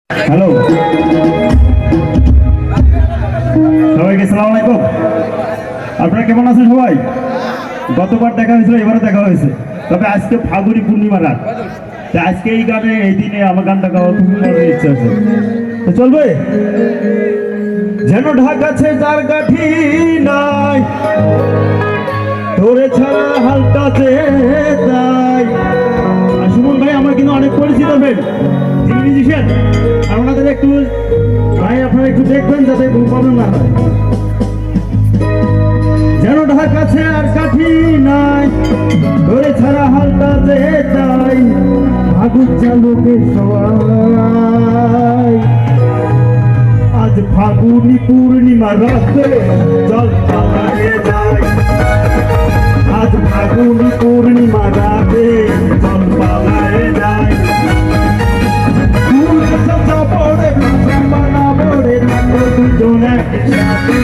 Hello, সবাইকে সালাম আলাইকুম। আপনারা কেমন আছেন সবাই? গতবার দেখা হয়েছিল, এবারও দেখা হয়েছে, তবে আজকে ফাগুনি পূর্ণিমা রাত। আজকে এই গানে, এই দিনে আমার গানটা গাওয়া খুবই মনের ইচ্ছা আছে। তো চলবে। যেন ঢাকাছে তার কাঠি নাই, তোরে ছাড়া হালটাতে তাই। আর সুমন ভাই আমার কিন্তু অনেক পরিচিত ফ্রেন্ড, তিনি মিউজিশিয়ান। আপনাদের একটু ভাই, আপনারা একটু দেখবেন যাতে ভুল পাবেন না হয়। যেন ঢাকাছে আর কাঠি নাই, তোরে ছাড়া হালটাতে তাই। ভাগুক চালুকে সবাই, আজ ফাগুনি পূর্ণিমা রাতে জল পালায়ে যায়। আজ ফাগুনি পূর্ণিমা রাতে জল পালায়ে যায়। পড়ে পড়ে দুজন একসাথে,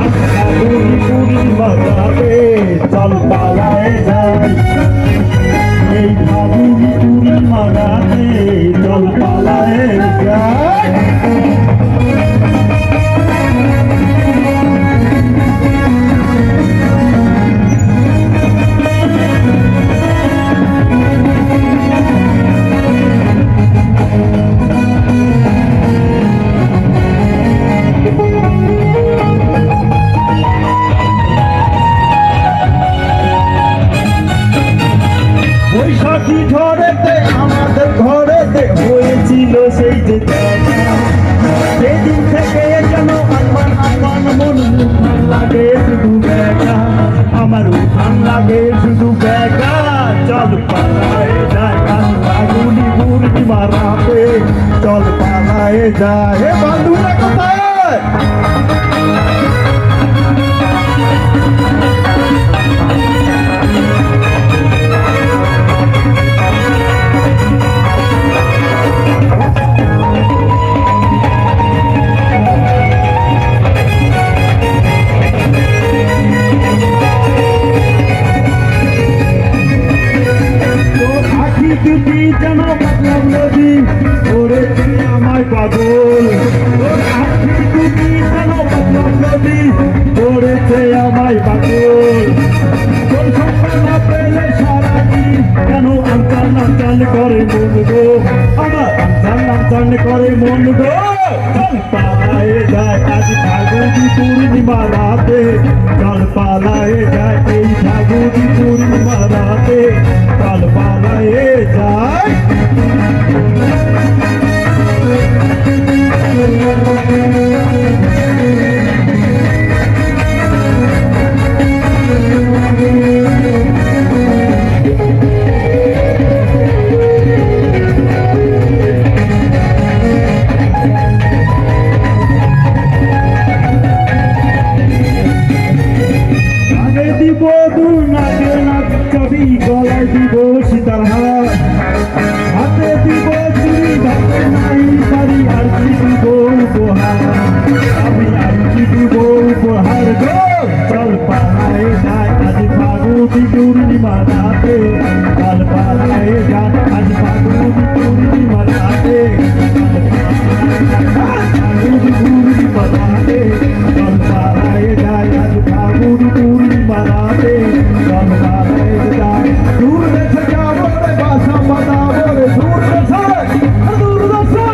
আজ ফাগুনি পূর্ণিমা রাতে জল পালায়ে যায়। এই ফাগুনি পূর্ণিমা রাতে জল পালায়ে যায়। বৈশাখী ঝড়েতে আমাদের ঘরেতে হয়েছিল সেই যে দেখা, সেদিন থেকে যেন আমার মন উঠান লাগে শুধু বেকা, আমার উঠান লাগে শুধু বেকা। চল পালায়ে যায় আজ ফাগুনি পূর্ণিমা রাতে, চল পালায়ে যায়। হে বন্ধুরা কোথায়? তুই যেন পাগল নদী করেছে আমায় পাগল, তোর আখি তুই যেন পাগল নদী করেছে আমায় পাগল। তোর সঙ্গে না পেলে সারাদিন কেন আনচান আনচান করে মন গো, আমার আনচান আনচান করে মন গো। চল পালায়ে যায় আজ ফাগুনি পূর্ণিমা রাতে, চল পালায়ে যায় এই ফাগুনি পূর্ণিমা রাতে, চল পালায়ে যায়। দিব দুর নাগে নাচ কবি, গলায় দিব সীতার হার, হাতে দিব চুরি, হাতে নাই শাড়ি, আর কি দিব উপহার, আমি আর কি দিব উপহার গো। চল পালায়ে যায় আজ ফাগুনি পূর্ণিমা রাতে, চল পালায়ে যায় আজ ফাগুনি পূর্ণিমা রাতে, ফাগুনি পূর্ণিমা রাতে, চল পালায়ে যায় আজ ফাগুনি পূর্ণিমা রাতে, চল পালায়ে যায়। দূর দেশে যাবো রে বাসা বাঁধাবো রে, দূর দেশে, দূর দেশে।